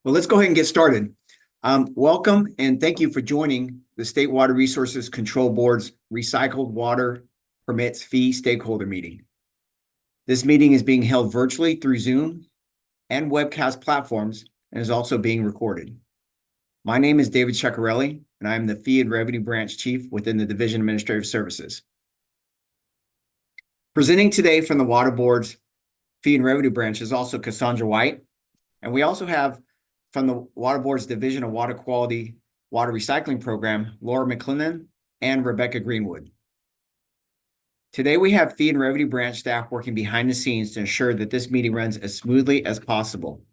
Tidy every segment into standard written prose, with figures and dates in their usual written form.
Well, let's go ahead and get started. Welcome and thank you for joining the State Water Resources Control Board's Recycled Water Permits Fee Stakeholder Meeting. This meeting is being held virtually through Zoom and webcast platforms and is also being recorded. My name is David Ceccarelli, and I am the Fee and Revenue Branch Chief within the Division of Administrative Services. Presenting today from the Water Board's Fee and Revenue Branch is also Cassandra White, and we also have from the Water Board's Division of Water Quality Water Recycling Program, Laura McClellan and Rebecca Greenwood. Today, we have Fee and Revenue Branch staff working behind the scenes to ensure that this meeting runs as smoothly as possible.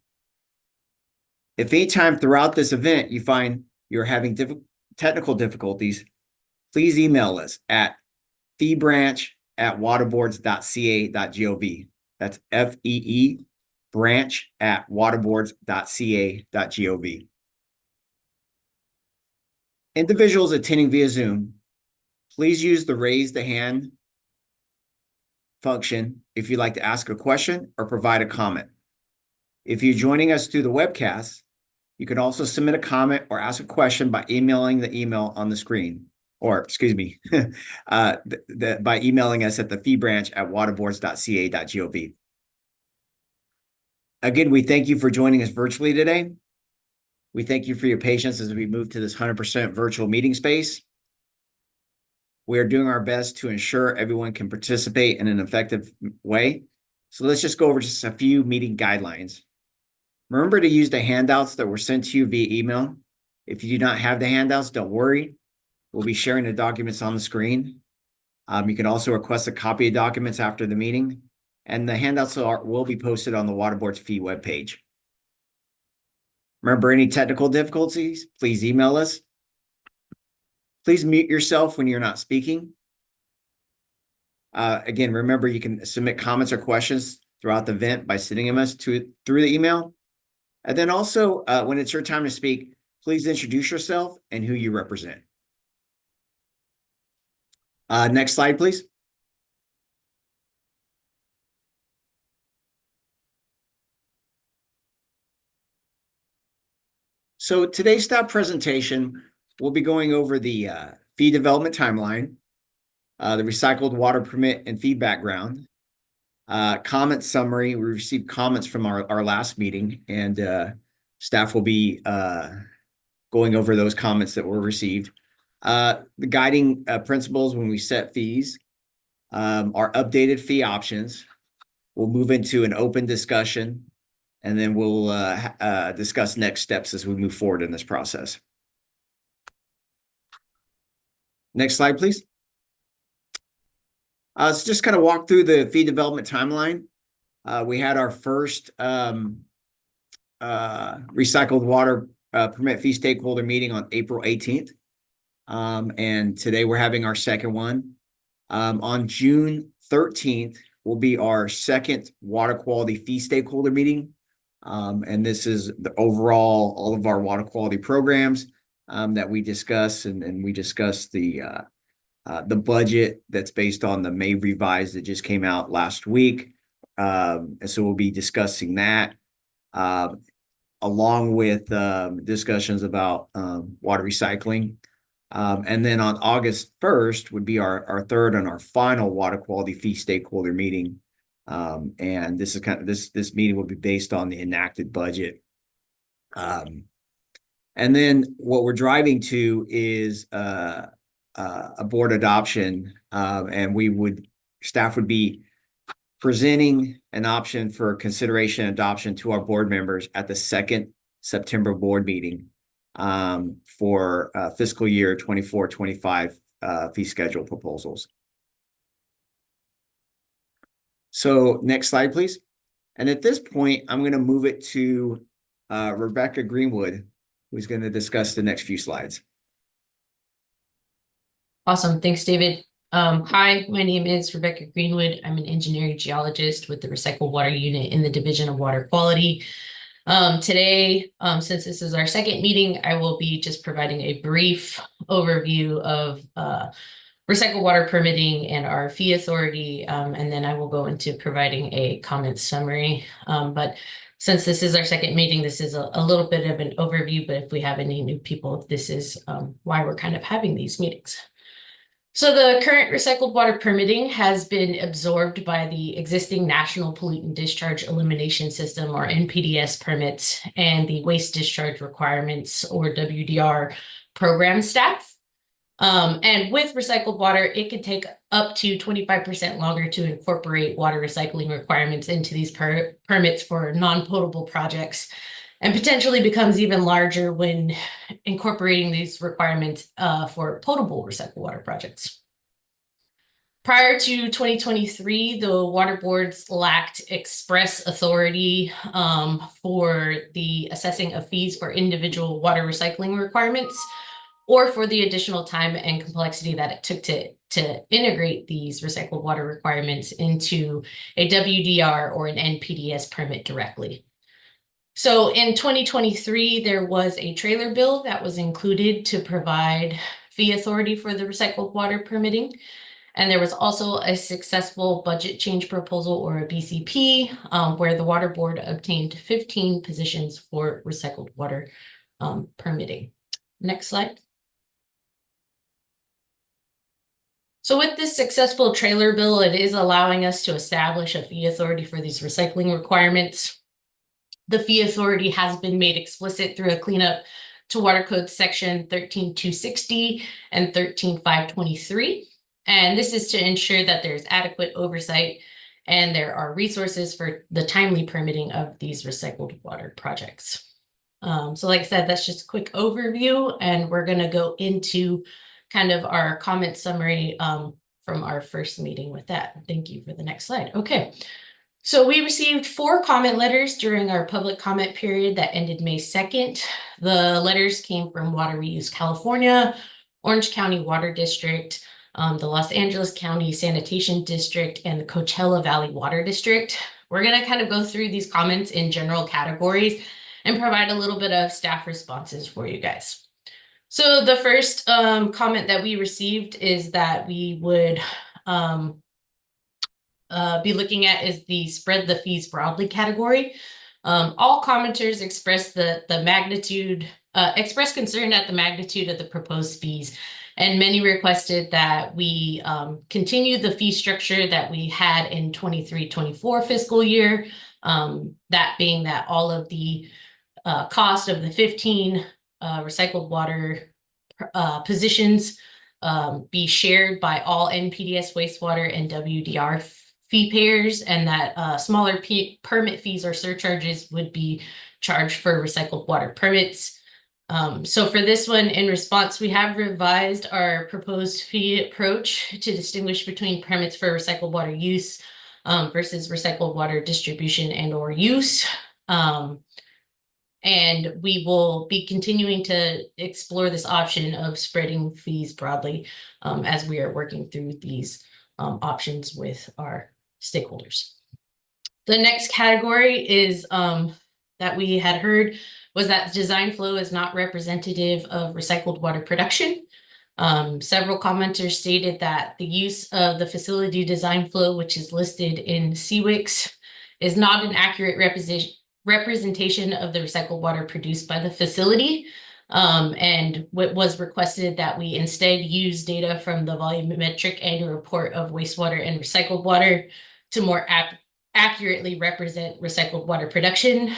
If any time throughout this event you find you're having technical difficulties, please email us at feebranch@waterboards.ca.gov. That's FEE branch@waterboards.ca.gov. Individuals attending via Zoom, please use the raise the hand function if you'd like to ask a question or provide a comment. If you're joining us through the webcast, you can also submit a comment or ask a question by emailing the email on the screen, or excuse me, by emailing us at the feebranch@waterboards.ca.gov. Again, we thank you for joining us virtually today. We thank you for your patience as we move to this 100% virtual meeting space. We are doing our best to ensure everyone can participate in an effective way. So let's just go over just a few meeting guidelines. Remember to use the handouts that were sent to you via email. If you do not have the handouts, don't worry. We'll be sharing the documents on the screen. You can also request a copy of documents after the meeting, and the handouts will be posted on the Water Board's fee webpage. Remember, any technical difficulties, please email us. Please mute yourself when you're not speaking. Again, remember, you can submit comments or questions throughout the event by sending them through the email. And then also, when it's your time to speak, please introduce yourself and who you represent. Next slide, please. So today's staff presentation, we'll be going over the fee development timeline, the recycled water permit and fee background, comment summary. We received comments from our last meeting, and staff will be going over those comments that were received. The guiding principles when we set fees, our updated fee options. We'll move into an open discussion, and then we'll discuss next steps as we move forward in this process. Next slide, please. Let's just kind of walk through the fee development timeline. We had our first recycled water permit fee stakeholder meeting on April 18th. And today we're having our second one. On June 13th will be our second water quality fee stakeholder meeting. And this is the overall, all of our water quality programs that we discuss, and we discuss the budget that's based on the May revise that just came out last week. And so we'll be discussing that along with discussions about water recycling. And then on August 1st would be our third and our final water quality fee stakeholder meeting. And this is this meeting will be based on the enacted budget. And then what we're driving to is a board adoption, and staff would be presenting an option for consideration and adoption to our board members at the second September board meeting for fiscal year 24-25 fee schedule proposals. So next slide, please. And at this point, I'm going to move it to Rebecca Greenwood, who's going to discuss the next few slides. Awesome. Thanks, David. Hi, my name is Rebecca Greenwood. I'm an engineering geologist with the Recycled Water Unit in the Division of Water Quality. Today, since this is our second meeting, I will be just providing a brief overview of recycled water permitting and our fee authority, and then I will go into providing a comment summary. But Since this is our second meeting, this is a little bit of an overview, but if we have any new people, this is why we're kind of having these meetings. So the current recycled water permitting has been absorbed by the existing National Pollutant Discharge Elimination System, or NPDS permits, and the Waste Discharge Requirements, or WDR, program staff. And with recycled water, it could take up to 25% longer to incorporate water recycling requirements into these permits for non-potable projects, and potentially becomes even larger when incorporating these requirements for potable recycled water projects. Prior to 2023, the water boards lacked express authority for the assessing of fees for individual water recycling requirements, or for the additional time and complexity that it took to integrate these recycled water requirements into a WDR or an NPDS permit directly. So in 2023, there was a trailer bill that was included to provide fee authority for the recycled water permitting. And there was also a successful budget change proposal, or a BCP, where the water board obtained 15 positions for recycled water permitting. Next slide. So with this successful trailer bill, it is allowing us to establish a fee authority for these recycling requirements. The fee authority has been made explicit through a cleanup to Water Code section 13260 and 13523. And this is to ensure that there's adequate oversight and there are resources for the timely permitting of these recycled water projects. So like I said, that's just a quick overview, and we're going to go into kind of our comment summary from our first meeting with that. Thank you for the next slide. Okay. So we received 4 comment letters during our public comment period that ended May 2nd. The letters came from Water Reuse California, Orange County Water District, the Los Angeles County Sanitation District, and the Coachella Valley Water District. We're going to kind of go through these comments in general categories and provide a little bit of staff responses for you guys. So the first comment that we received is that we would be looking at is the spread the fees broadly category. All commenters expressed expressed concern at the magnitude of the proposed fees, and many requested that we continue the fee structure that we had in 23-24 fiscal year. That being that all of the cost of the 15 recycled water positions be shared by all NPDS wastewater and WDR fee payers, and that smaller permit fees or surcharges would be charged for recycled water permits. So for this one, in response, we have revised our proposed fee approach to distinguish between permits for recycled water use versus recycled water distribution and or use. And we will be continuing to explore this option of spreading fees broadly as we are working through these options with our stakeholders. The next category is that we had heard was that design flow is not representative of recycled water production. Several commenters stated that the use of the facility design flow, which is listed in CWICS, is not an accurate representation of the recycled water produced by the facility. And what was requested that we instead use data from the volumetric annual report of wastewater and recycled water to more accurately represent recycled water production.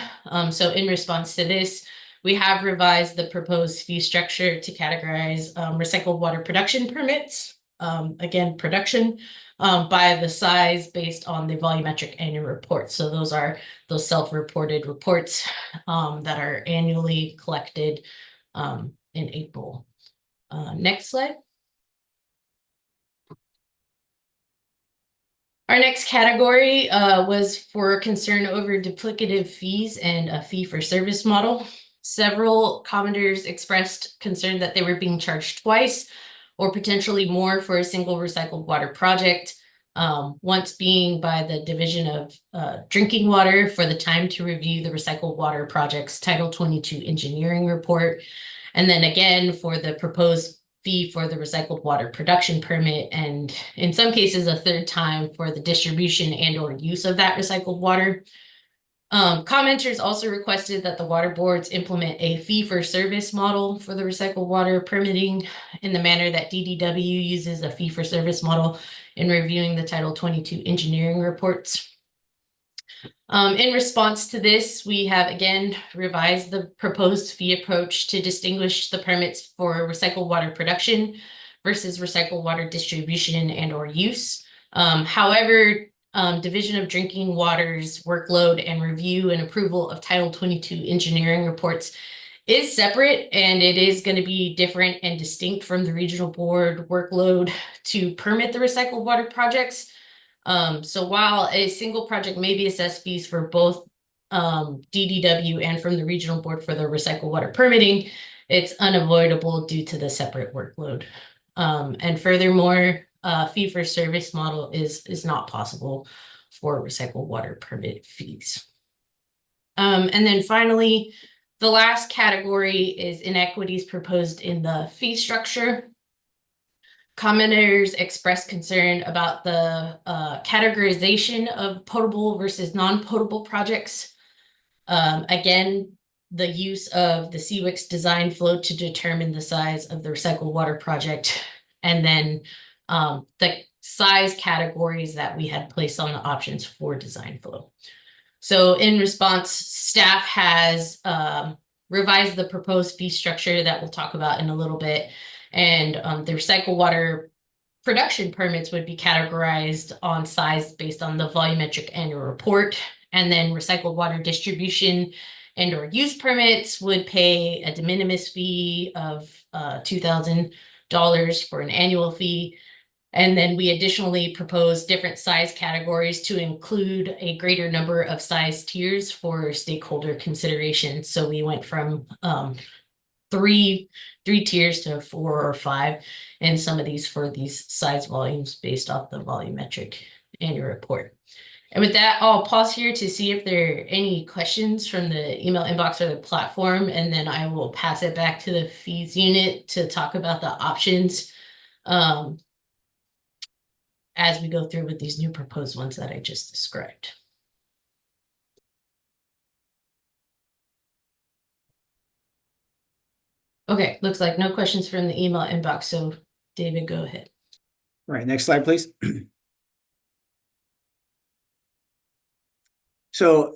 So in response to this, we have revised the proposed fee structure to categorize recycled water production permits, again, production, by the size based on the volumetric annual report. So those are those self-reported reports that are annually collected in April. Next slide. Our next category was for concern over duplicative fees and a fee-for-service model. Several commenters expressed concern that they were being charged twice or potentially more for a single recycled water project, once being by the Division of Drinking Water for the time to review the recycled water project's Title 22 engineering report, and then again for the proposed fee for the recycled water production permit, and in some cases a third time for the distribution and or use of that recycled water. Commenters also requested that the water boards implement a fee-for-service model for the recycled water permitting in the manner that DDW uses a fee-for-service model in reviewing the Title 22 engineering reports. In response to this, we have again revised the proposed fee approach to distinguish the permits for recycled water production versus recycled water distribution and or use. However, Division of Drinking Water's workload and review and approval of Title 22 engineering reports is separate, and it is going to be different and distinct from the regional board workload to permit the recycled water projects. So while a single project may be assessed fees for both DDW and from the regional board for the recycled water permitting, it's unavoidable due to the separate workload. And furthermore, fee-for-service model is not possible for recycled water permit fees. And then finally, the last category is inequities proposed in the fee structure. Commenters expressed concern about the categorization of potable versus non-potable projects. Again, the use of the CWIX design flow to determine the size of the recycled water project, and then the size categories that we had placed on the options for design flow. So in response, staff has revised the proposed fee structure that we'll talk about in a little bit. And the recycled water production permits would be categorized on size based on the volumetric annual report. And then recycled water distribution and or use permits would pay a de minimis fee of $2,000 for an annual fee. And then we additionally propose different size categories to include a greater number of size tiers for stakeholder consideration. So we went from three tiers to 4 or 5, and some of these for these size volumes based off the volumetric annual report. And with that, I'll pause here to see if there are any questions from the email inbox or the platform, and then I will pass it back to the fees unit to talk about the options as we go through with these new proposed ones that I just described. Okay, looks like no questions from the email inbox. So David, go ahead. All right, next slide, please. So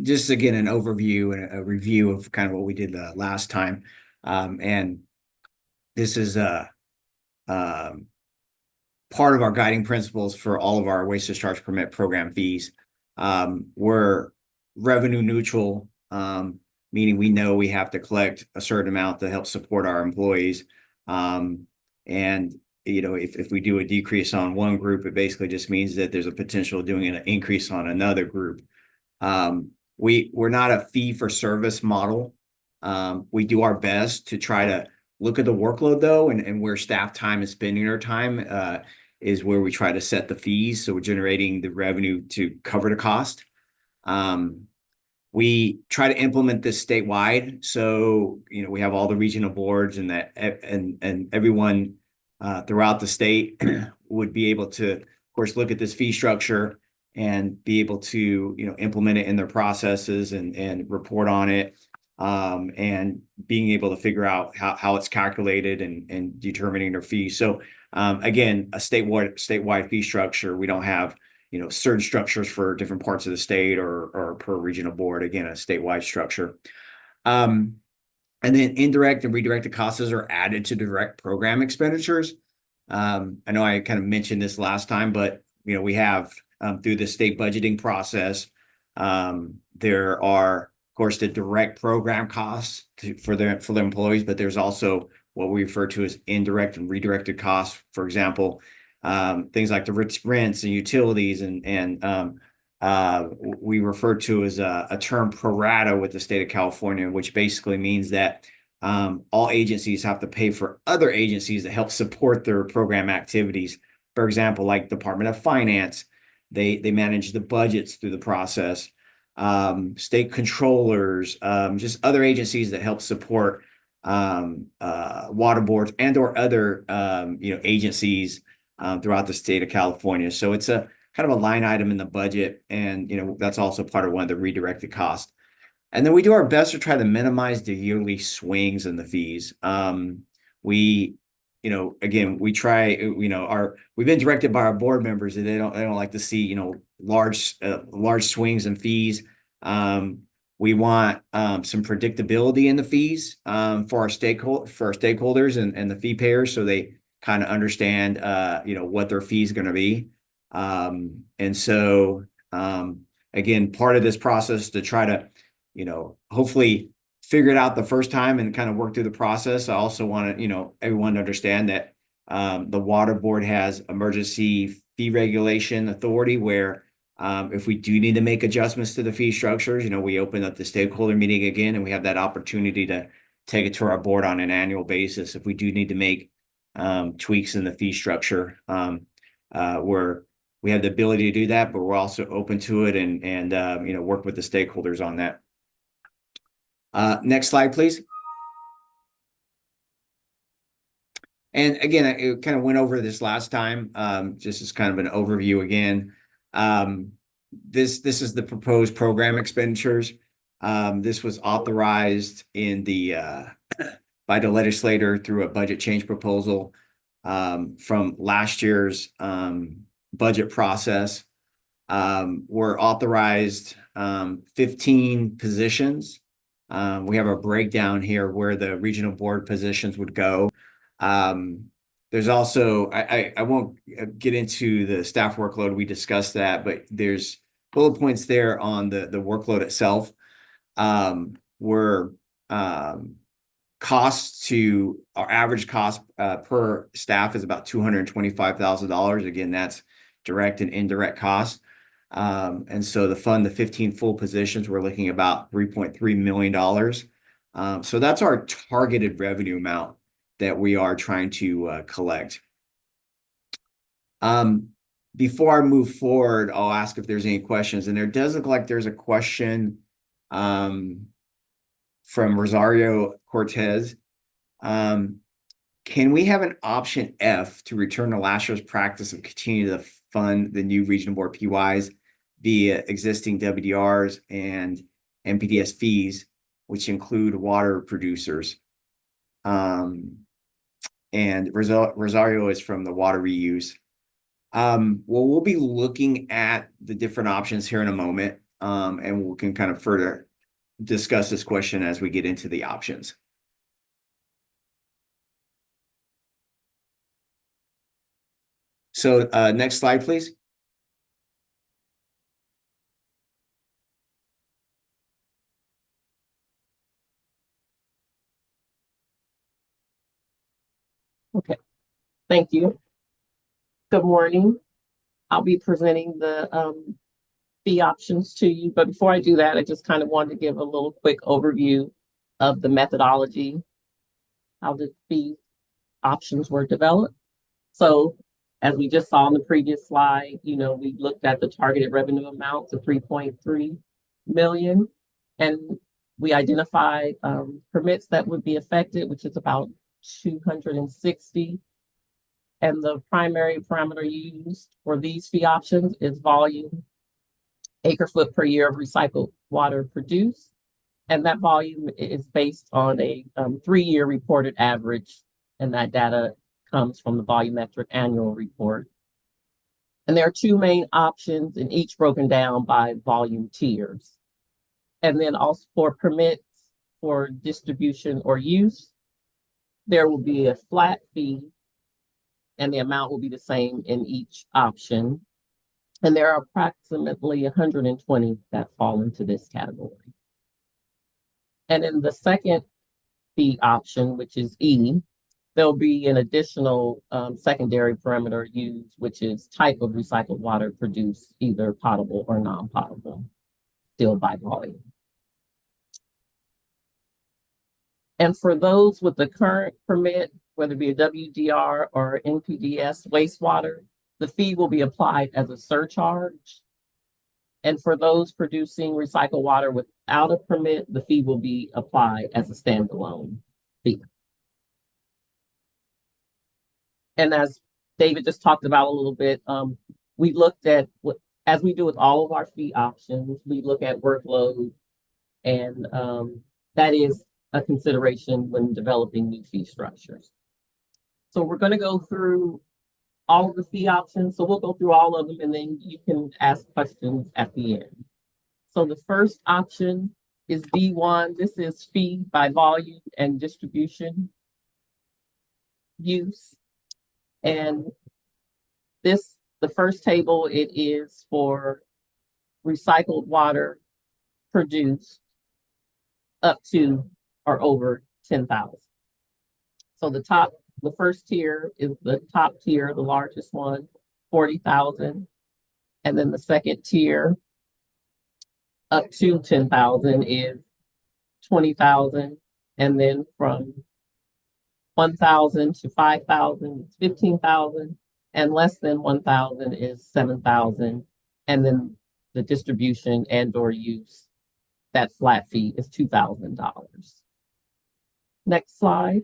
just again, an overview and a review of kind of what we did last time. And this is part of our guiding principles for all of our waste discharge permit program fees. We're revenue neutral, meaning we know we have to collect a certain amount to help support our employees. And you know, if we do a decrease on one group, it basically just means that there's a potential of doing an increase on another group. We're not a fee for service model. We do our best to try to look at the workload though, and where staff time is spending their time is where we try to set the fees. So we're generating the revenue to cover the cost. We try to implement this statewide. So, you know, we have all the regional boards and that, and everyone throughout the state would be able to, of course, look at this fee structure and be able to, you know, implement it in their processes and report on it, and being able to figure out how it's calculated and determining their fees. So again, a statewide fee structure. We don't have, you know, certain structures for different parts of the state or per regional board. Again, a statewide structure. And then indirect and redirected costs are added to direct program expenditures. I know I kind of mentioned this last time, but you know, we have through the state budgeting process, there are, of course, the direct program costs for the employees, but there's also what we refer to as indirect and redirected costs. For example, things like the rents and utilities, and we refer to as a term pro rata with the state of California, which basically means that all agencies have to pay for other agencies that help support their program activities. For example, like Department of Finance, they manage the budgets through the process. State controllers, just other agencies that help support water boards and or other you know, agencies throughout the state of California. So it's a kind of a line item in the budget. And, that's also part of one of the redirected costs. And then we do our best to try to minimize the yearly swings in the fees. We, again, we try, we've been directed by our board members that they don't like to see, large swings in fees. We want some predictability in the fees for our stakeholders and the fee payers, so they kind of understand what their fee is going to be. And so again, part of this process to try to hopefully figure it out the first time and kind of work through the process. I also want everyone to understand that the water board has emergency fee regulation authority where if we do need to make adjustments to the fee structures, we open up the stakeholder meeting again, and we have that opportunity to take it to our board on an annual basis if we do need to make tweaks in the fee structure. Where we have the ability to do that, but we're also open to it and work with the stakeholders on that. Next slide, please. And again, I kind of went over this last time, just as kind of an overview again. This is the proposed program expenditures. This was authorized by the legislator through a budget change proposal from last year's budget process. We're authorized 15 positions. We have a breakdown here where the regional board positions would go. There's also, I won't get into the staff workload. We discussed that, but there's bullet points there on the workload itself. Where costs to our average cost per staff is about $225,000. Again, that's direct and indirect costs. And so to fund the 15 full positions, we're looking about $3.3 million. So that's our targeted revenue amount that we are trying to collect. Before I move forward, I'll ask if there's any questions. And there does look like there's a question from Rosario Cortez. Can we have an option F to return to last year's practice of continue to fund the new regional board PYs via existing WDRs and MPDS fees, which include water producers? And Rosario is from the water reuse. Well, we'll be looking at the different options here in a moment, and we can kind of further discuss this question as we get into the options. So next slide, please. Okay, thank you. Good morning. I'll be presenting the fee options to you, but before I do that, I just kind of wanted to give a little quick overview of the methodology, how the fee options were developed. So as we just saw on the previous slide, we looked at the targeted revenue amounts of 3.3 million, and we identified permits that would be affected, which is about 260. And the primary parameter used for these fee options is volume, acre foot per year of recycled water produced. And that volume is based on a 3-year reported average. And that data comes from the volumetric annual report. And there are 2 main options, and each broken down by volume tiers. And then also for permits for distribution or use, there will be a flat fee, and the amount will be the same in each option. And there are approximately 120 that fall into this category. And in the second fee option, which is E, there'll be an additional secondary parameter used, which is type of recycled water produced, either potable or non-potable, still by volume. And for those with the current permit, whether it be a WDR or NPDS wastewater, the fee will be applied as a surcharge. And for those producing recycled water without a permit, the fee will be applied as a standalone fee. And as David just talked about a little bit, we looked at what, as we do with all of our fee options, we look at workload, and that is a consideration when developing new fee structures. So we're going to go through all of the fee options. So we'll go through all of them, and then you can ask questions at the end. So the first option is D1. This is fee by volume and distribution use. And this, the first table, it is for recycled water produced up to or over 10,000. So the first tier is the top tier, the largest one, 40,000. And then the second tier up to 10,000 is 20,000. And then from 1,000 to 5,000 is 15,000. And less than 1,000 is 7,000. And then the distribution and or use, that flat fee is $2,000. Next slide.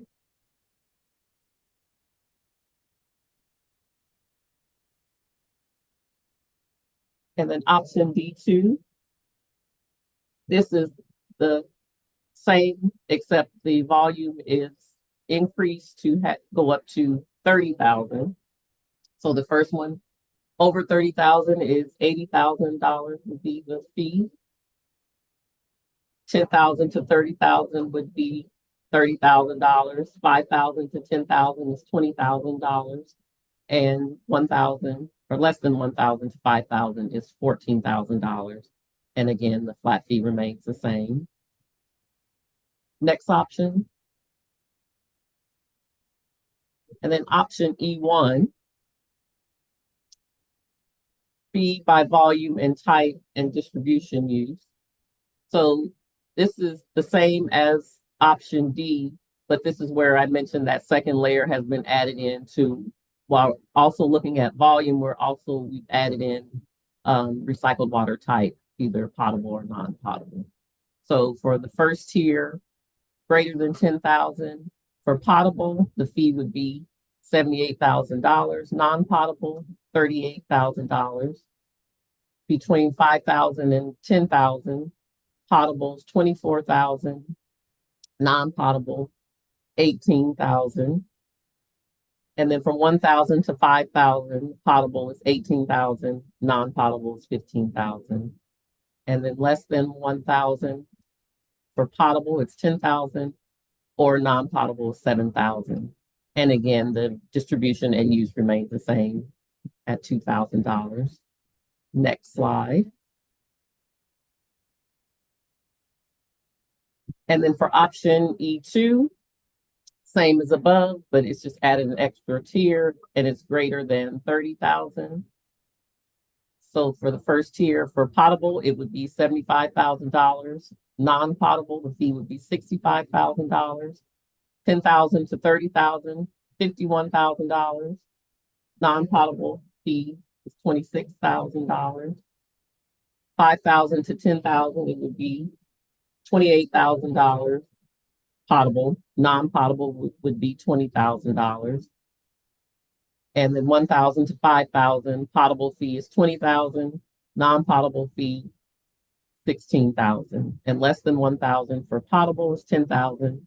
And then option D2. This is the same, except the volume is increased to go up to 30,000. So the first one, over 30,000 is $80,000 would be the fee. 10,000 to 30,000 would be $30,000. 5,000 to 10,000 is $20,000. And 1,000 or less than 1,000 to 5,000 is $14,000. And again, the flat fee remains the same. Next option. And then option E1, fee by volume and type and distribution use. So this is the same as option D, but this is where I mentioned that second layer has been added into, while also looking at volume, we've added in recycled water type, either potable or non-potable. So for the first tier, greater than 10,000, for potable, the fee would be $78,000, non-potable, $38,000. Between 5,000 and 10,000, potables, 24,000, non-potable, 18,000. And then from 1,000 to 5,000, potable is 18,000, non-potable is 15,000. And then less than 1,000, for potable, it's 10,000, or non-potable is 7,000. And again, the distribution and use remains the same at $2,000. Next slide. And then for option E2, same as above, but it's just added an extra tier and it's greater than 30,000. So for the first tier for potable, it would be $75,000. Non-potable, the fee would be $65,000. 10,000 to 30,000, $51,000. Non-potable fee is $26,000. 5,000 to 10,000, it would be $28,000. Potable, non-potable would be $20,000. And then 1,000 to 5,000, potable fee is $20,000, non-potable fee $16,000, and less than 1,000 for potable is $10,000,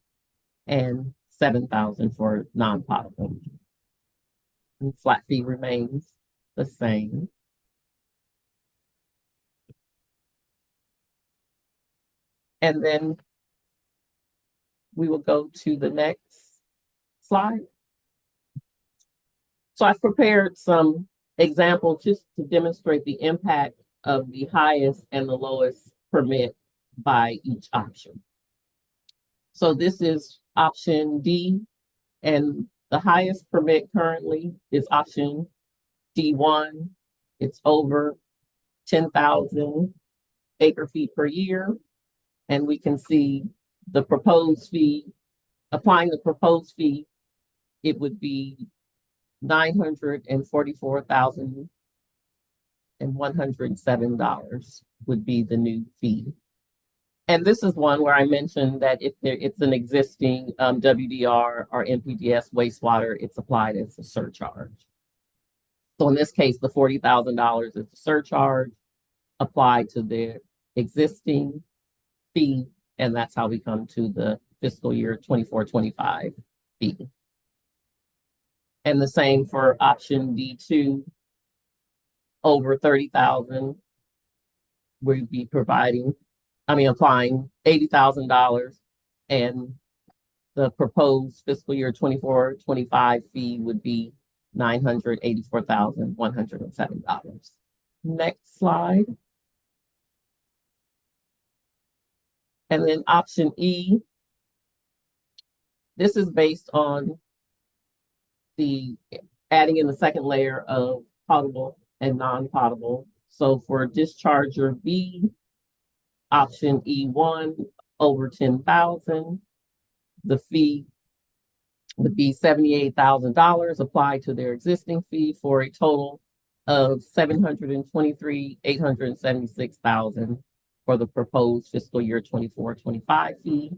and $7,000 for non-potable. And flat fee remains the same. And then we will go to the next slide. So I've prepared some examples just to demonstrate the impact of the highest and the lowest permit by each option. So this is option D, and the highest permit currently is option D1. It's over 10,000 acre feet per year. And we can see the proposed fee, applying the proposed fee, it would be $944,107 would be the new fee. And this is one where I mentioned that if it's an existing WDR or MPDS wastewater, it's applied as a surcharge. So in this case, the $40,000 is the surcharge applied to their existing fee, and that's how we come to the fiscal year 24-25 fee. And the same for option D2, over 30,000, we'd be applying $80,000, and the proposed fiscal year 24-25 fee would be $984,107. Next slide. And then option E, this is based on the adding in the second layer of potable and non-potable. So for discharger B, option E1, over 10,000, the fee would be $78,000 applied to their existing fee for a total of $723,876,000 for the proposed fiscal year 24-25 fee.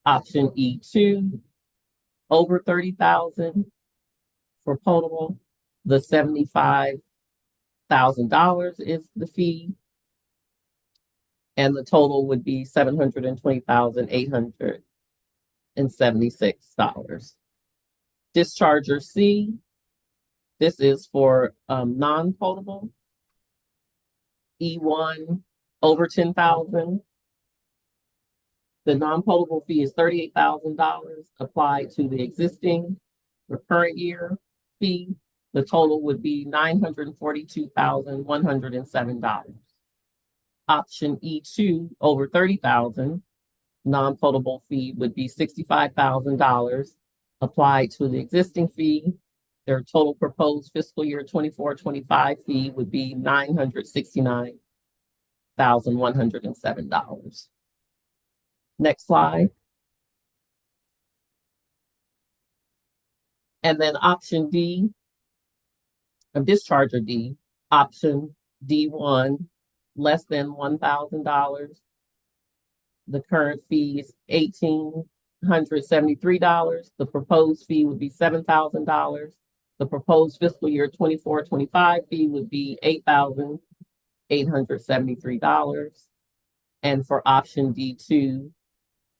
Option E2, over 30,000 for potable, the $75,000 is the fee, and the total would be $720,876. Discharger C, this is for non-potable. E1, over 10,000. The non-potable fee is $38,000 applied to the existing current year fee. The total would be $942,107. Option E2, over 30,000, non-potable fee would be $65,000 applied to the existing fee. Their total proposed fiscal year 24-25 fee would be $969,107. Next slide. And then option D, discharger D, option D1, less than $1,000. The current fee is $1,873. The proposed fee would be $7,000. The proposed fiscal year 24-25 fee would be $8,873. And for option D2,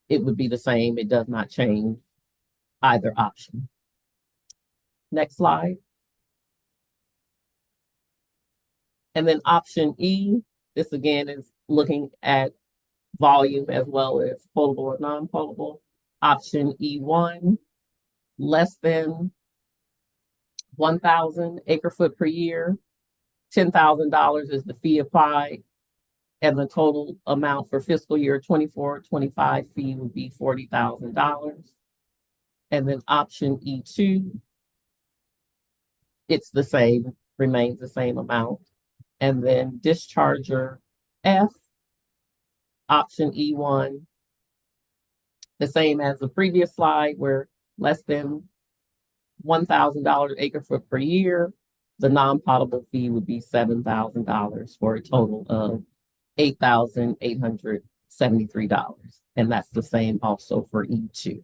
it would be the same. It does not change either option. Next slide. And then option E, this again is looking at volume as well as potable or non-potable. Option E1, less than 1,000 acre foot per year. $10,000 is the fee applied, and the total amount for fiscal year 24-25 fee would be $40,000. And then option E2, it's the same, remains the same amount. And then discharger F, option E1, the same as the previous slide, where less than $1,000 acre foot per year, the non-potable fee would be $7,000 for a total of $8,873. And that's the same also for E2.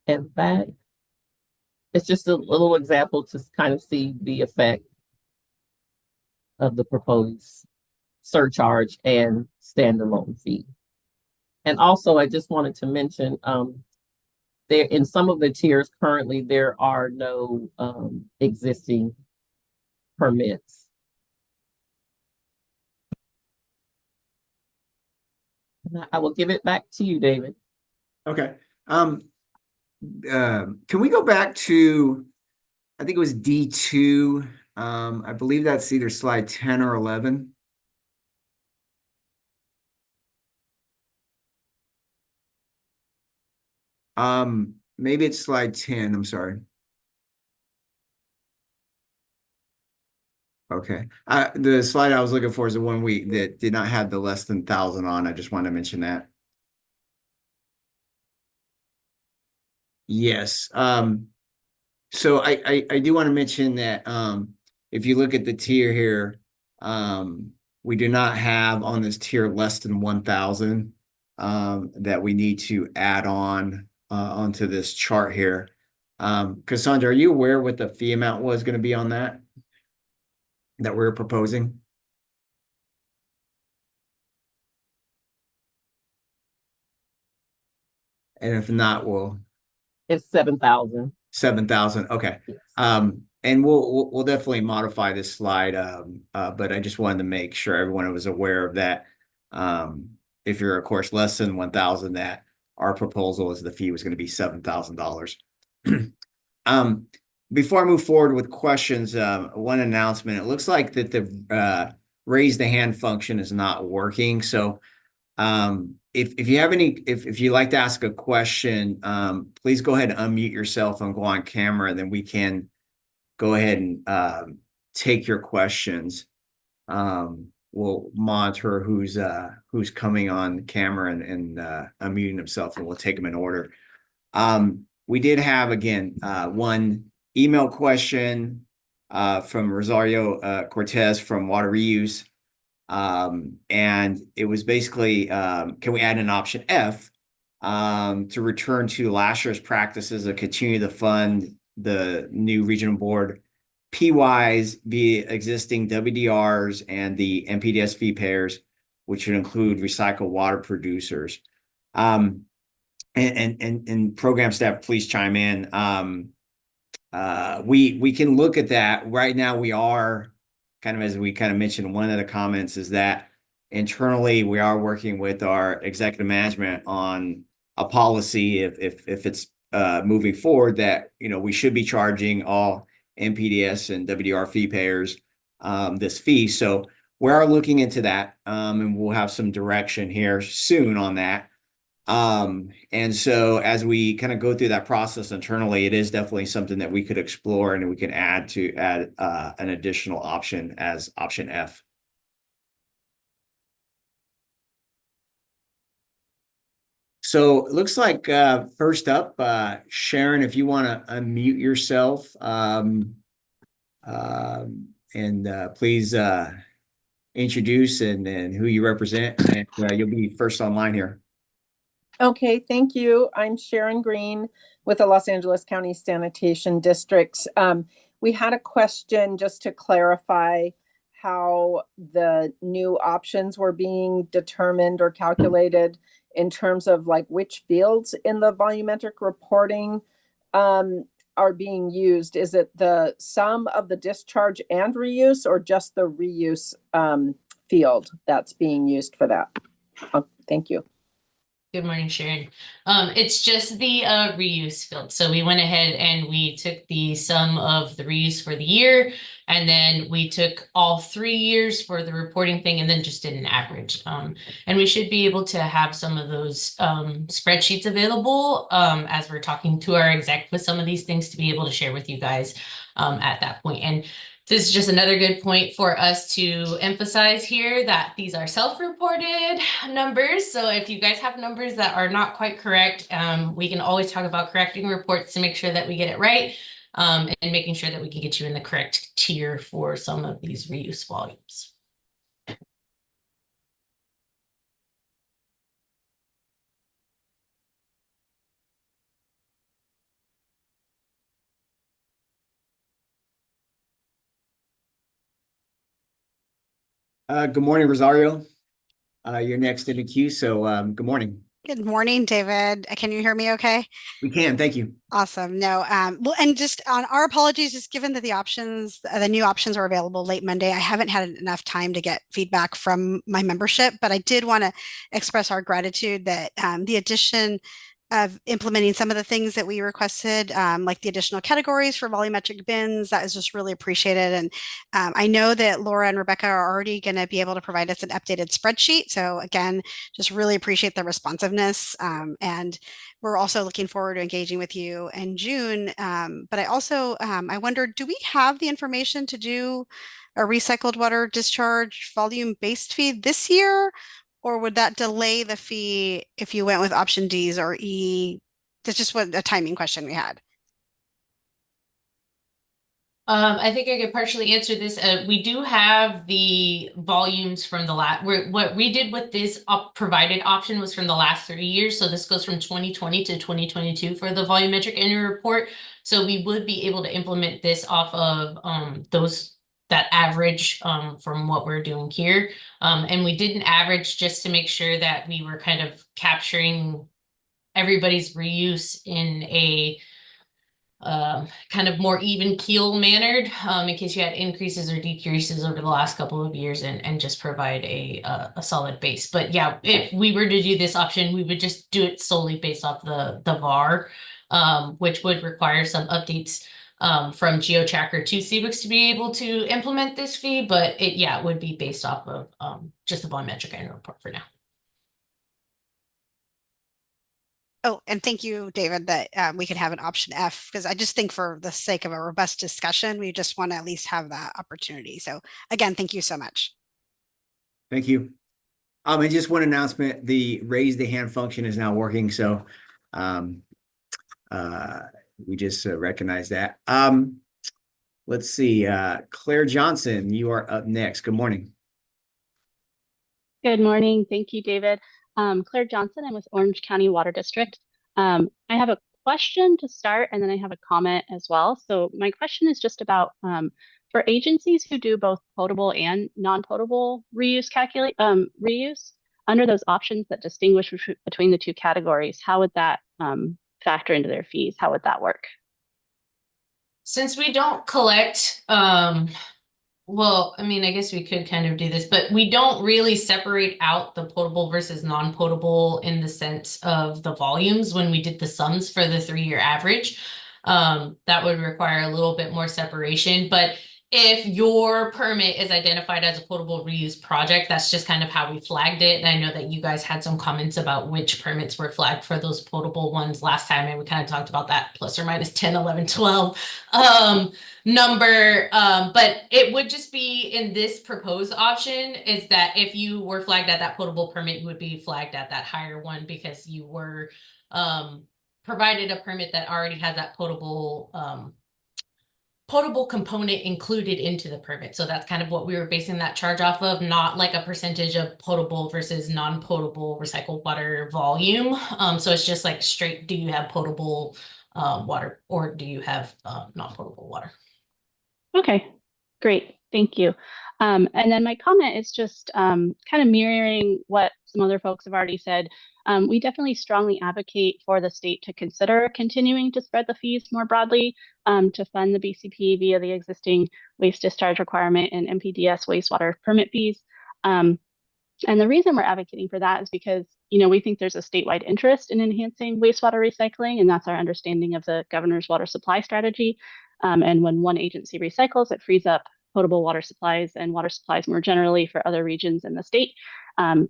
And that, it's just a little example to kind of see the effect of the proposed surcharge and standalone fee. And also, I just wanted to mention, there in some of the tiers currently, there are no existing permits. And I will give it back to you, David. Okay. Can we go back to, I think it was D2. I believe that's either slide 10 or 11. Maybe it's slide 10. I'm sorry. Okay. The slide I was looking for is the one that did not have the less than 1,000 on. I just wanted to mention that. Yes. So I do want to mention that if you look at the tier here, we do not have on this tier less than 1,000 that we need to add on onto this chart here. Cassandra, are you aware what the fee amount was going to be on that we're proposing? And if not, we'll It's 7,000. 7,000. Okay. Yes. And we'll definitely modify this slide. But I just wanted to make sure everyone was aware of that. If you're of course less than 1,000, that our proposal is the fee was going to be $7,000. Before I move forward with questions, one announcement. It looks like that the raise the hand function is not working. So if you have if you'd like to ask a question, please go ahead and unmute yourself and go on camera, and then we can go ahead and take your questions. We'll monitor who's coming on camera and unmuting himself, and we'll take them in order. We did have again one email question from Rosario Cortez from Water Reuse. And it was basically, can we add an option F to return to last year's practices and continue to fund the new regional board PYs via existing WDRs and the MPDS fee payers, which would include recycled water producers. And program staff, please chime in. We can look at that. Right now we are kind of, as we kind of mentioned, one of the comments is that internally we are working with our executive management on a policy if it's moving forward that, you know, we should be charging all MPDS and WDR fee payers this fee. So we are looking into that, and we'll have some direction here soon on that. And so as we kind of go through that process internally, it is definitely something that we could explore and we can add an additional option as option F. So it looks like first up, Sharon, if you want to unmute yourself, and please introduce and who you represent, and you'll be first online here. Okay, thank you. I'm Sharon Green with the Los Angeles County Sanitation Districts. We had a question just to clarify how the new options were being determined or calculated in terms of like which fields in the volumetric reporting are being used. Is it the sum of the discharge and reuse, or just the reuse field that's being used for that? Thank you. Good morning, Sharon. It's just the reuse field. So we went ahead and we took the sum of the reuse for the year, and then we took all 3 years for the reporting thing, and then just did an average. And we should be able to have some of those spreadsheets available as we're talking to our exec with some of these things to be able to share with you guys at that point. And this is just another good point for us to emphasize here that these are self-reported numbers. So if you guys have numbers that are not quite correct, we can always talk about correcting reports to make sure that we get it right, and making sure that we can get you in the correct tier for some of these reuse volumes. Good morning, Rosario. You're next in the queue, so good morning. Good morning, David. Can you hear me okay? We can, thank you. Awesome. No, well, and just on our apologies, just given that the new options are available late Monday, I haven't had enough time to get feedback from my membership, but I did want to express our gratitude that the addition of implementing some of the things that we requested, like the additional categories for volumetric bins, that is just really appreciated. And I know that Laura and Rebecca are already going to be able to provide us an updated spreadsheet. So again, just really appreciate the responsiveness. And we're also looking forward to engaging with you in June. But I also, I wondered, do we have the information to do a recycled water discharge volume-based fee this year? Or would that delay the fee if you went with option D's or E? That's just what a timing question we had. I think I could partially answer this. We do have the volumes from the what we did with this provided option was from the last 3 years. So this goes from 2020 to 2022 for the volumetric annual report. So we would be able to implement this off of that average from what we're doing here. And we did an average just to make sure that we were kind of capturing everybody's reuse in a kind of more even keel mannered, in case you had increases or decreases over the last couple of years, and just provide a solid base. But yeah, if we were to do this option, we would just do it solely based off the VAR, which would require some updates from GeoTracker to CWIX to be able to implement this fee. But it would be based off of just the volumetric annual report for now. Oh, and thank you, David, that we could have an option F, because I just think for the sake of a robust discussion, we just want to at least have that opportunity. So again, thank you so much. Thank you. And just one announcement, the raise the hand function is now working. So we just recognize that. Let's see, Claire Johnson, you are up next. Good morning. Good morning. Thank you, David. Claire Johnson, I'm with Orange County Water District. I have a question to start, and then I have a comment as well. So my question is just about for agencies who do both potable and non-potable reuse reuse, under those options that distinguish between the two categories, how would that factor into their fees? How would that work? Since we don't collect, well, I mean, I guess we could kind of do this, but we don't really separate out the potable versus non-potable in the sense of the volumes when we did the sums for the 3-year average. That would require a little bit more separation, but if your permit is identified as a potable reuse project, that's just kind of how we flagged it. And I know that you guys had some comments about which permits were flagged for those potable ones last time, and we kind of talked about that plus or minus 10, 11, 12 number. But it would just be in this proposed option is that if you were flagged at that potable permit, you would be flagged at that higher one because you were provided a permit that already has that potable component included into the permit. So that's kind of what we were basing that charge off of, not like a percentage of potable versus non-potable recycled water volume. So it's just like straight, do you have potable water or do you have non-potable water? Okay, great. Thank you. And then my comment is just kind of mirroring what some other folks have already said. We definitely strongly advocate for the state to consider continuing to spread the fees more broadly to fund the BCP via the existing waste discharge requirement and MPDS wastewater permit fees. And the reason we're advocating for that is because, you know, we think there's a statewide interest in enhancing wastewater recycling, and that's our understanding of the governor's water supply strategy. And when one agency recycles, it frees up potable water supplies and water supplies more generally for other regions in the state.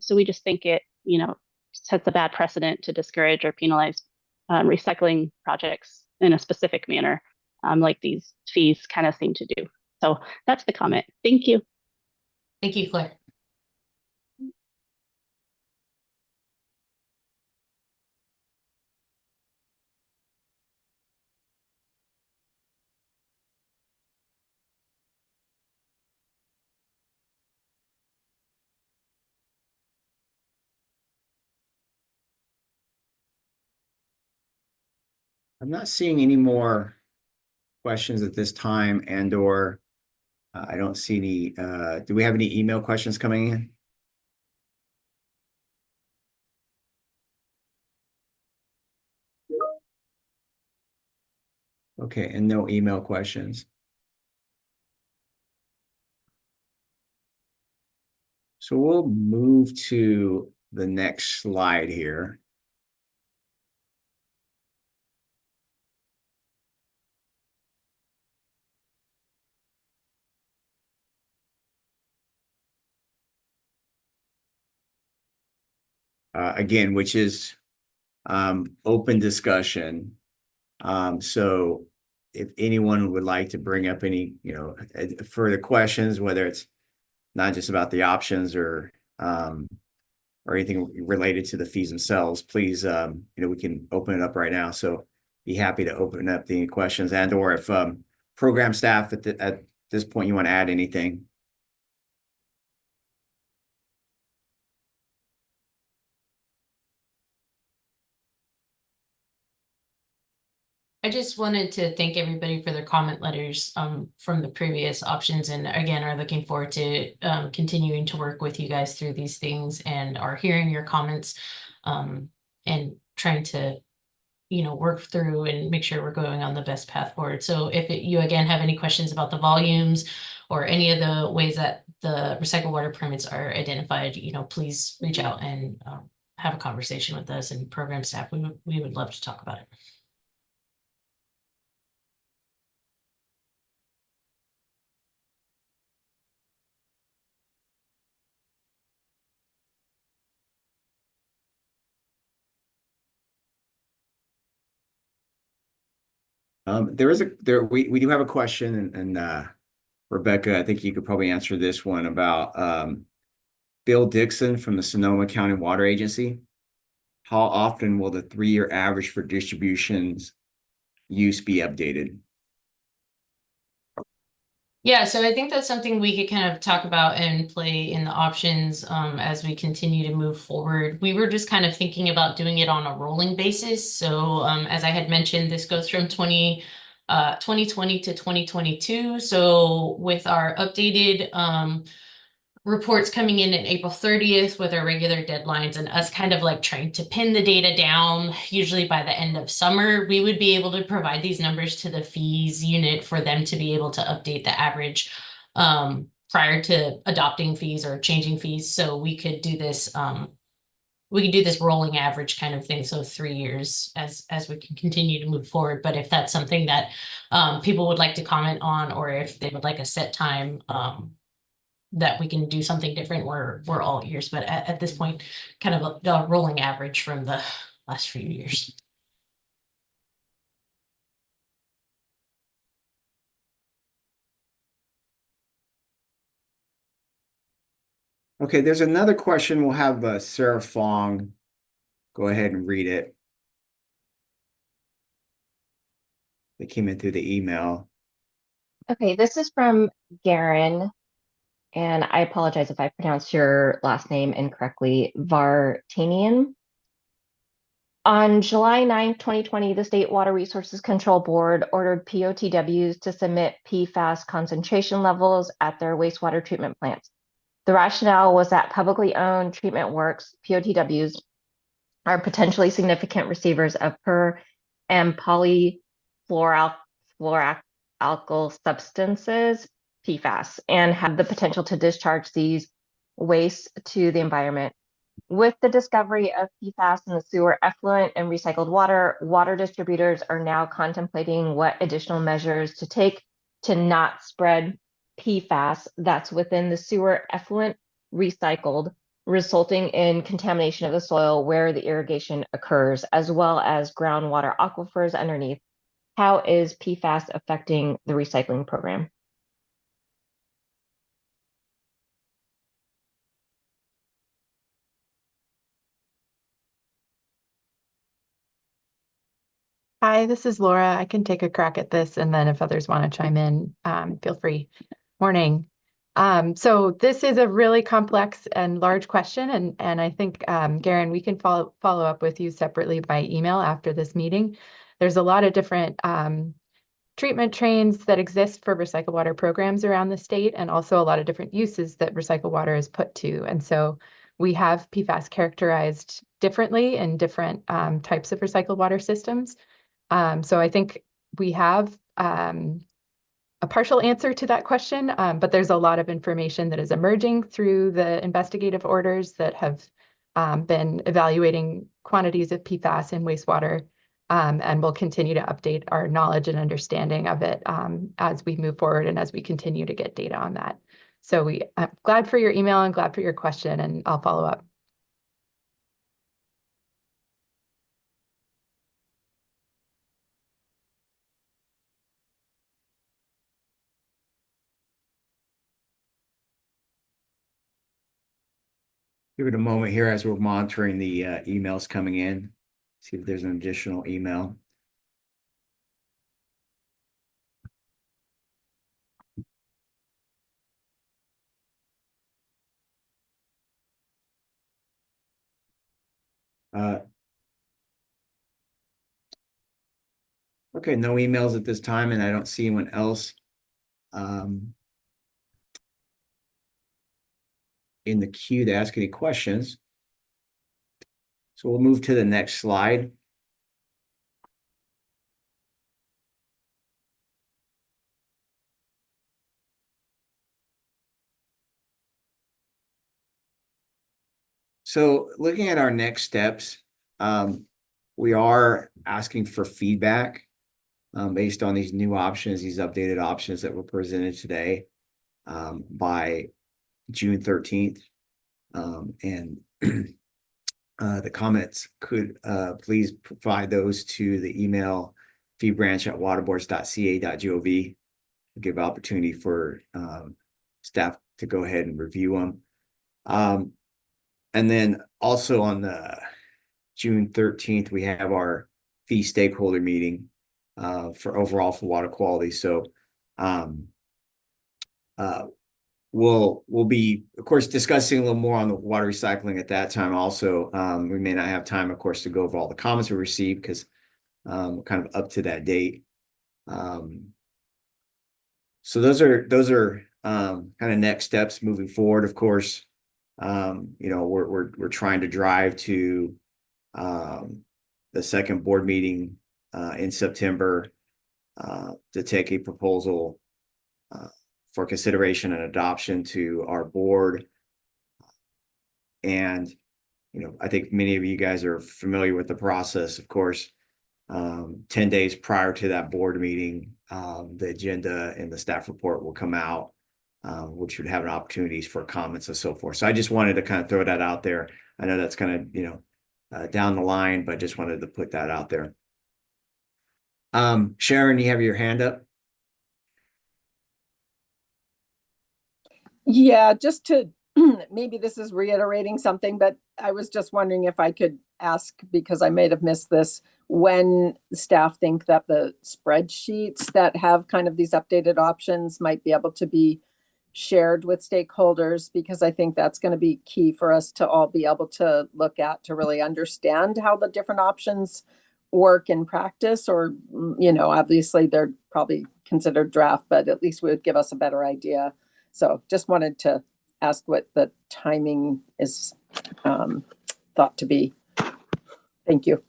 So we just think it, you know, sets a bad precedent to discourage or penalize recycling projects in a specific manner, like these fees kind of seem to do. So that's the comment. Thank you. Thank you, Claire. I'm not seeing any more questions at this time, and or I don't see any. Do we have any email questions coming in? Okay, and no email questions. So we'll move to the next slide here. Again, which is open discussion. So if anyone would like to bring up any, you know, further questions, whether it's not just about the options or anything related to the fees themselves, please, you know, we can open it up right now. So be happy to open up the questions, and or if program staff at this point, you want to add anything? I just wanted to thank everybody for their comment letters from the previous options, and again, are looking forward to continuing to work with you guys through these things and are hearing your comments and trying to, you know, work through and make sure we're going on the best path forward. So if you again have any questions about the volumes or any of the ways that the recycled water permits are identified, you know, please reach out and have a conversation with us and program staff. We would love to talk about it. We do have a question, and Rebecca, I think you could probably answer this one about Bill Dixon from the Sonoma County Water Agency. How often will the 3-year average for distributions use be updated? Yeah, so I think that's something we could kind of talk about and play in the options as we continue to move forward. We were just kind of thinking about doing it on a rolling basis. So as I had mentioned, this goes from 2020 to 2022. So with our updated reports coming in April 30th with our regular deadlines and us kind of like trying to pin the data down, usually by the end of summer, we would be able to provide these numbers to the fees unit for them to be able to update the average prior to adopting fees or changing fees. So we could do this rolling average kind of thing. So 3 years as we can continue to move forward. But if that's something that people would like to comment on, or if they would like a set time, that we can do something different, we're all ears, but at this point, kind of a rolling average from the last few years. Okay, there's another question. We'll have Sarah Fong go ahead and read it. They came in through the email. Okay, this is from Garen, and I apologize if I pronounced your last name incorrectly, Vartanian. On July 9, 2020, the State Water Resources Control Board ordered POTWs to submit PFAS concentration levels at their wastewater treatment plants. The rationale was that publicly owned treatment works, POTWs, are potentially significant receivers of per and polyfluoroalkyl substances, PFAS, and have the potential to discharge these wastes to the environment. With the discovery of PFAS in the sewer effluent and recycled water, water distributors are now contemplating what additional measures to take to not spread PFAS that's within the sewer effluent recycled, resulting in contamination of the soil where the irrigation occurs, as well as groundwater aquifers underneath. How is PFAS affecting the recycling program? Hi, this is Laura. I can take a crack at this, and then if others want to chime in, feel free. Morning. So this is a really complex and large question, and I think, Garen, we can follow up with you separately by email after this meeting. There's a lot of different treatment trains that exist for recycled water programs around the state, and also a lot of different uses that recycled water is put to. And so we have PFAS characterized differently in different types of recycled water systems. So I think we have a partial answer to that question, but there's a lot of information that is emerging through the investigative orders that have been evaluating quantities of PFAS in wastewater, and we'll continue to update our knowledge and understanding of it as we move forward and as we continue to get data on that. So I'm glad for your email and glad for your question, and I'll follow up. Give it a moment here as we're monitoring the emails coming in. See if there's an additional email. Uh, okay, no emails at this time, and I don't see anyone else in the queue to ask any questions. So we'll move to the next slide. So looking at our next steps, we are asking for feedback based on these new options, these updated options that were presented today by June 13th. And the comments could please provide those to the email feebranch@waterboards.ca.gov. Give opportunity for staff to go ahead and review them. And then also on the June 13th, we have our fee stakeholder meeting for water quality. So we'll be, of course, discussing a little more on the water recycling at that time. Also, we may not have time, of course, to go over all the comments we received because we're kind of up to that date. So those are kind of next steps moving forward. Of course, we're trying to drive to the second board meeting in September to take a proposal for consideration and adoption to our board. And, I think many of you guys are familiar with the process, of course. 10 days prior to that board meeting, the agenda and the staff report will come out, which would have opportunities for comments and so forth. So I just wanted to kind of throw that out there. I know that's kind of, down the line, but just wanted to put that out there. Sharon, you have your hand up. Yeah, just to maybe this is reiterating something, but I was just wondering if I could ask, because I may have missed this, when staff think that the spreadsheets that have kind of these updated options might be able to be shared with stakeholders, because I think that's going to be key for us to all be able to look at to really understand how the different options work in practice. Or, obviously they're probably considered draft, but at least it would give us a better idea. So just wanted to ask what the timing is thought to be. Thank you.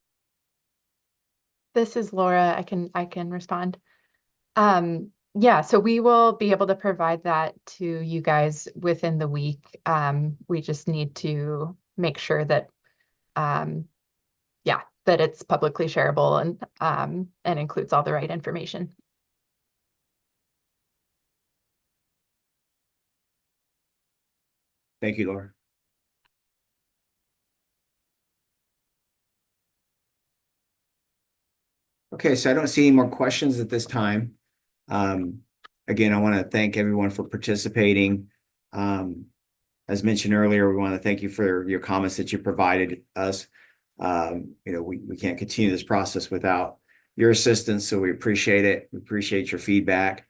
This is Laura. I can respond. Yeah, so we will be able to provide that to you guys within the week. We just need to make sure that that it's publicly shareable and includes all the right information. Thank you, Laura. Okay, so I don't see any more questions at this time. Again, I want to thank everyone for participating. As mentioned earlier, we want to thank you for your comments that you provided us. We can't continue this process without your assistance, so we appreciate it. We appreciate your feedback.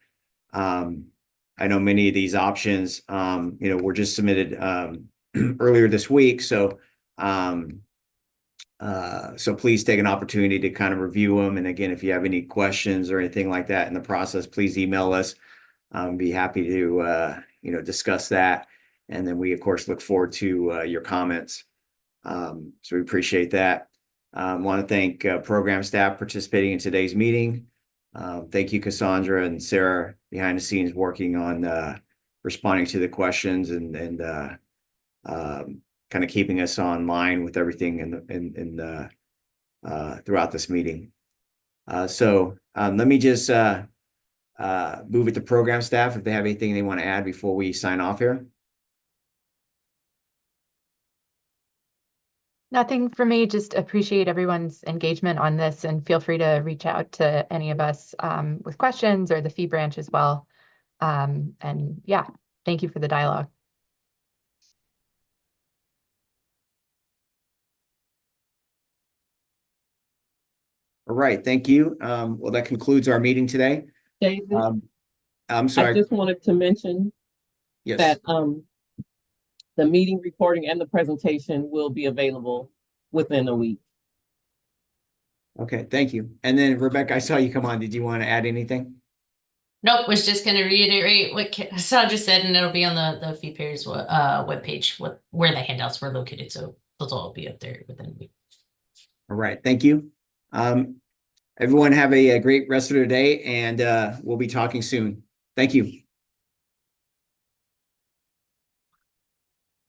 I know many of these options, were just submitted earlier this week, so please take an opportunity to kind of review them. And again, if you have any questions or anything like that in the process, please email us. Be happy to discuss that. And then we, of course, look forward to your comments. So we appreciate that. Want to thank program staff participating in today's meeting. Thank you, Cassandra and Sarah, behind the scenes working on responding to the questions and kind of keeping us online with everything throughout this meeting. So let me just move it to program staff if they have anything they want to add before we sign off here. Nothing for me, just appreciate everyone's engagement on this and feel free to reach out to any of us with questions, or the fee branch as well. And yeah, thank you for the dialogue. All right, thank you. Well, that concludes our meeting today. David, I'm I sorry. just wanted to mention Yes. that the meeting recording and the presentation will be available within a week. Okay, thank you. And then Rebecca, I saw you come on. Did you want to add anything? Nope, was just gonna reiterate what Sandra said, and it'll be on the fee payers webpage, where the handouts were located, so those will all be up there within a week. All right, thank you. Everyone have a great rest of their day, and we'll be talking soon. Thank you.